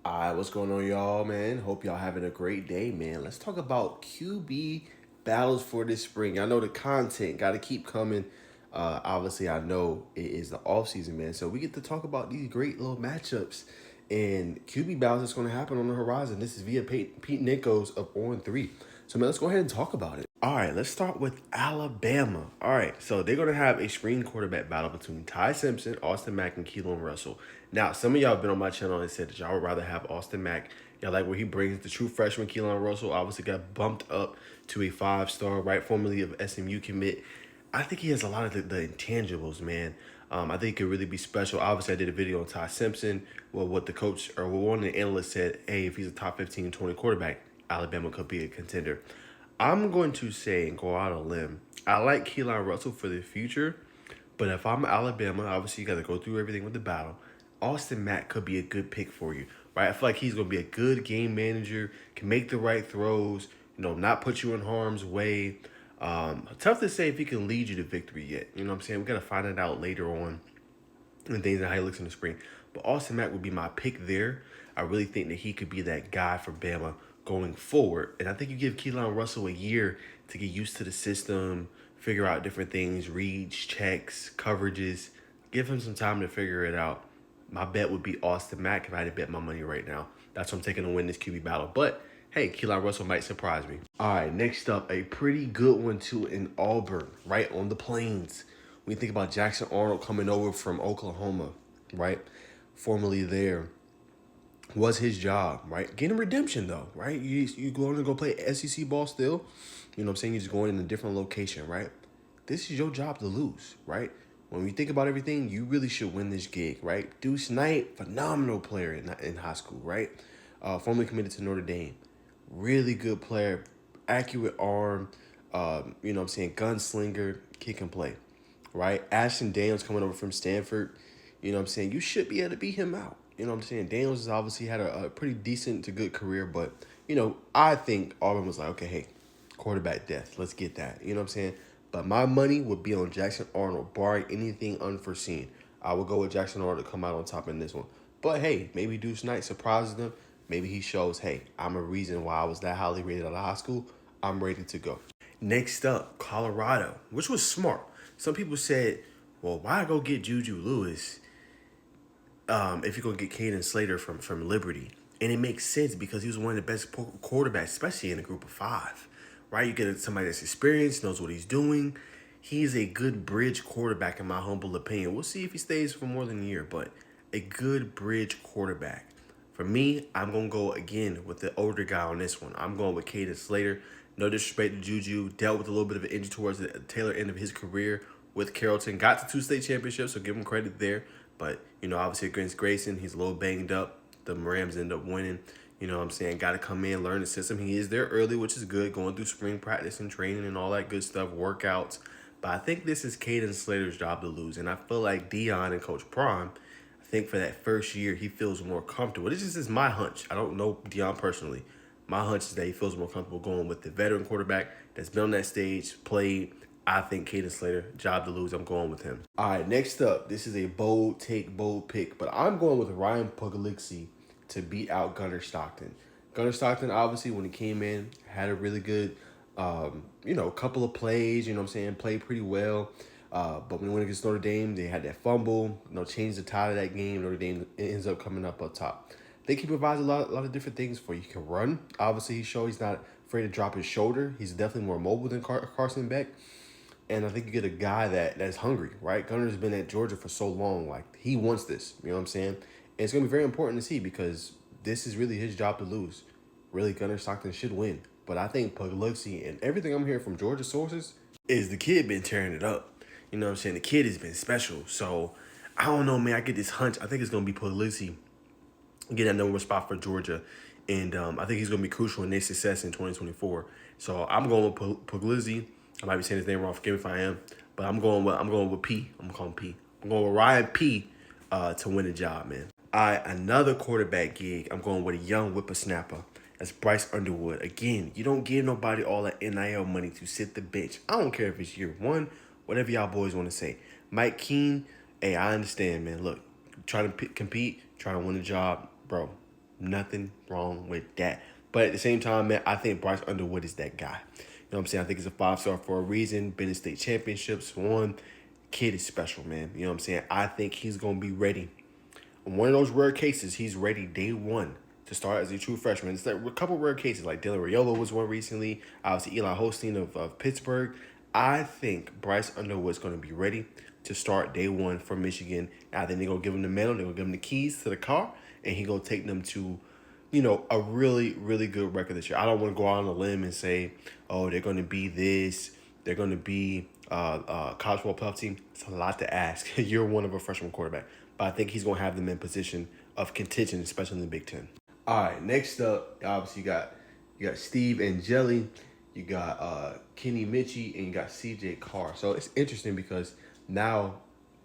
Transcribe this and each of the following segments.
Alright, what's going on, y'all, man? Hope y'all having a great day, man. Let's talk about QB battles for this spring. I know the content got to keep coming. Obviously, I know it is the off season, man. So we get to talk about these great little matchups and QB battles that's going to happen on the horizon. This is via Pete Nichols of On 3. So, man, let's go ahead and talk about it. All right, let's start with Alabama. All right, so they're going to have a screen quarterback battle between Ty Simpson, Austin Mack, and Keelan Russell. Now, some of y'all have been on my channel and said that y'all would rather have Austin Mack. Y'all like where he brings the true freshman Keelan Russell. Obviously got bumped up to a 5-star, right, formerly of SMU commit. I think he has a lot of the intangibles, man. I think he could really be special. Obviously, I did a video on Ty Simpson. Well, what the coach or what one of the analysts said, hey, if he's a top 15, 20 quarterback, Alabama could be a contender. I'm going to say and go out on a limb. I like Keelan Russell for the future, but if I'm Alabama, obviously you got to go through everything with the battle. Austin Mack could be a good pick for you, right? I feel like he's going to be a good game manager, can make the right throws, not put you in harm's way. Tough to say if he can lead you to victory yet. You know what I'm saying? We got to find it out later on and things and how he looks in the spring. But Austin Mack would be my pick there. I really think that he could be that guy for Bama going forward. And I think you give Keelan Russell a year to get used to the system, figure out different things, reads, checks, coverages. Give him some time to figure it out. My bet would be Austin Mack if I had to bet my money right now. That's what I'm taking to win this QB battle. But hey, Keelan Russell might surprise me. All right, next up, a pretty good one too in Auburn, right on the plains. When you think about Jackson Arnold coming over from Oklahoma, right, formerly there, was his job, right? Getting redemption though, right? You going to go play SEC ball still, you know what I'm saying? You're just going in a different location, right? This is your job to lose, right? When we think about everything, you really should win this gig, right? Deuce Knight, phenomenal player in high school, right? Formerly committed to Notre Dame. Really good player, accurate arm, you know what I'm saying, gunslinger, kick and play, right? Ashton Daniels coming over from Stanford, you know what I'm saying, you should be able to beat him out. You know what I'm saying? Daniels has obviously had a pretty decent to good career, but, I think Auburn was like, okay, hey, quarterback death, let's get that. You know what I'm saying? But my money would be on Jackson Arnold, barring anything unforeseen. I would go with Jackson Arnold to come out on top in this one. But hey, maybe Deuce Knight surprises them. Maybe he shows, hey, I'm a reason why I was that highly rated out of high school. I'm ready to go. Next up, Colorado, which was smart. Some people said, well, why go get Juju Lewis if you're going to get Caden Slater from Liberty? And it makes sense because he was one of the best quarterbacks, especially in a group of five, right? You get somebody that's experienced, knows what he's doing. He's a good bridge quarterback, in my humble opinion. We'll see if he stays for more than a year, but a good bridge quarterback. For me, I'm going to go again with the older guy on this one. I'm going with Caden Slater. No disrespect to Juju. Dealt with a little bit of an injury towards the tail end of his career with Carrollton. Got to 2 state championships, so give him credit there. But, obviously against Grayson, he's a little banged up. The Rams end up winning. You know what I'm saying? Got to come in, learn the system. He is there early, which is good, going through spring practice and training and all that good stuff, workouts. But I think this is Caden Slater's job to lose. And I feel like Dion and Coach Prime, I think for that first year, he feels more comfortable. This is my hunch. I don't know Dion personally. My hunch is that he feels more comfortable going with the veteran quarterback that's been on that stage, played. I think Caden Slater, job to lose. I'm going with him. All right, next up, this is a bold pick, but I'm going with Ryan Puglisi to beat out Gunnar Stockton. Gunnar Stockton, obviously, when he came in, had a really good, couple of plays, played pretty well. But when he went against Notre Dame, they had that fumble, changed the tide of that game. Notre Dame ends up coming up top. I think he provides a lot of different things for you. He can run. Obviously, he showed he's not afraid to drop his shoulder. He's definitely more mobile than Carson Beck. And I think you get a guy that's hungry, right? Gunner's been at Georgia for so long. Like, he wants this. You know what I'm saying? And it's going to be very important to see because this is really his job to lose. Really, Gunnar Stockton should win. But I think Puglisi and everything I'm hearing from Georgia sources is the kid been tearing it up. You know what I'm saying? The kid has been special. So, I don't know, man. I get this hunch. I think it's going to be Puglisi get that number one spot for Georgia. And I think he's going to be crucial in their success in 2024. So, I'm going with Puglisi. I might be saying his name wrong. Forgive me if I am. But I'm going with P. I'm going to call him P. I'm going with Ryan P. To win the job, man. All right, another quarterback gig. I'm going with a young whippersnapper. That's Bryce Underwood. Again, you don't give nobody all that NIL money to sit the bench. I don't care if it's year one, whatever y'all boys want to say. Mike Keene, hey, I understand, man. Look, trying to compete, trying to win a job, bro. Nothing wrong with that. But at the same time, man, I think Bryce Underwood is that guy. You know what I'm saying? I think he's a 5-star for a reason. Been in state championships, won. Kid is special, man. You know what I'm saying? I think he's going to be ready. In one of those rare cases, he's ready day one to start as a true freshman. It's like a couple rare cases, like Dylan Raiola was one recently. Obviously, Eli Holstein of Pittsburgh. I think Bryce Underwood's going to be ready to start day one for Michigan. I think they're going to give him the mantle. They're going to give him the keys to the car, and he's going to take them to, a really, really good record this year. I don't want to go out on a limb and say, oh, they're going to be this. They're going to be college football playoff team. It's a lot to ask. You're one of a freshman quarterback. But I think he's going to have them in position of contention, especially in the Big Ten. All right, next up, obviously you got Steve Angeli, you got Kenny Mitchie, and you got C.J. Carr. So it's interesting because now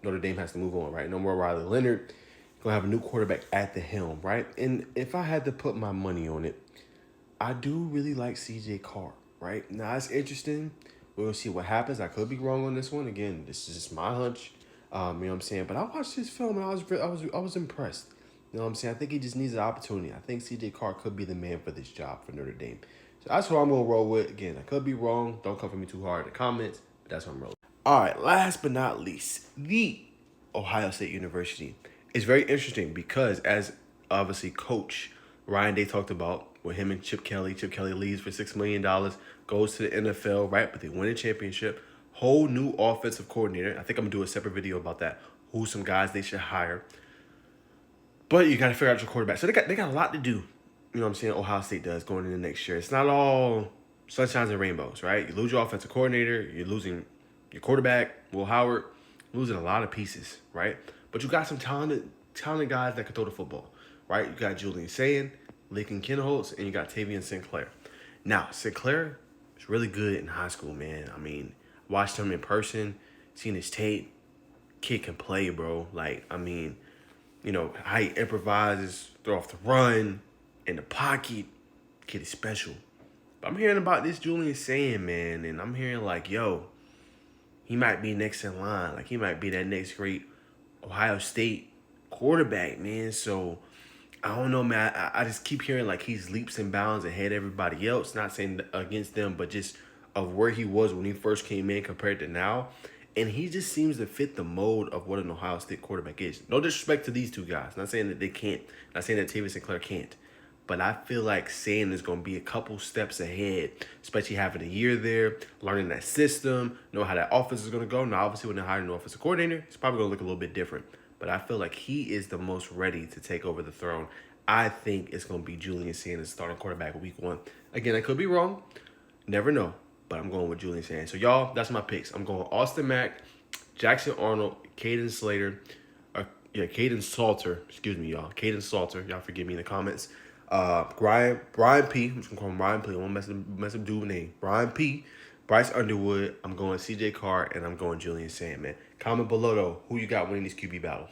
Notre Dame has to move on, right? No more Riley Leonard. Gonna have a new quarterback at the helm, right? And if I had to put my money on it, I do really like C.J. Carr, right? Now it's interesting. We'll see what happens. I could be wrong on this one. Again, this is just my hunch. You know what I'm saying? But I watched this film and I was impressed. You know what I'm saying? I think he just needs an opportunity. I think C.J. Carr could be the man for this job for Notre Dame. So that's what I'm gonna roll with. Again, I could be wrong. Don't come for me too hard in the comments, but that's what I'm rolling. All right, last but not least, the Ohio State University. It's very interesting because as obviously Coach Ryan Day talked about with him and Chip Kelly leaves for $6 million, goes to the NFL, right? But they win a championship. Whole new offensive coordinator. I think I'm gonna do a separate video about that. Who's some guys they should hire. But you gotta figure out your quarterback. So they got a lot to do. You know what I'm saying? Ohio State does going into next year. It's not all sunshines and rainbows, right? You lose your offensive coordinator, you're losing your quarterback, Will Howard, losing a lot of pieces, right? But you got some talented guys that can throw the football, right? You got Julian Sayin, Lincoln Kinholtz, and you got Tavian Sinclair. Now, Sinclair is really good in high school, man. I mean, watched him in person, seen his tape. Kid can play, bro. Like, I mean, how he improvises, throw off the run, in the pocket. Kid is special. But I'm hearing about this Julian Sayin, man, and I'm hearing like, yo, he might be next in line. Like, he might be that next great Ohio State quarterback, man. So, I don't know, man. I just keep hearing like he's leaps and bounds ahead of everybody else. Not saying against them, but just of where he was when he first came in compared to now. And he just seems to fit the mold of what an Ohio State quarterback is. No disrespect to these two guys. Not saying that they can't. Not saying that Tavian Sinclair can't. But I feel like Sayin is going to be a couple steps ahead, especially having a year there, learning that system, know how that offense is going to go. Now, obviously, when they hire an offensive coordinator, it's probably going to look a little bit different. But I feel like he is the most ready to take over the throne. I think it's going to be Julian Sayin as starting quarterback week one. Again, I could be wrong. Never know. But I'm going with Julian Sayin. So, y'all, that's my picks. I'm going Austin Mack, Jackson Arnold, Caden Salter. Excuse me, y'all. Caden Salter. Y'all forgive me in the comments. Brian P. I'm just going to call him Brian P. I won't mess up dude's name. Brian P. Bryce Underwood. I'm going C.J. Carr, and I'm going Julian Sayin, man. Comment below, though, who you got winning these QB battles.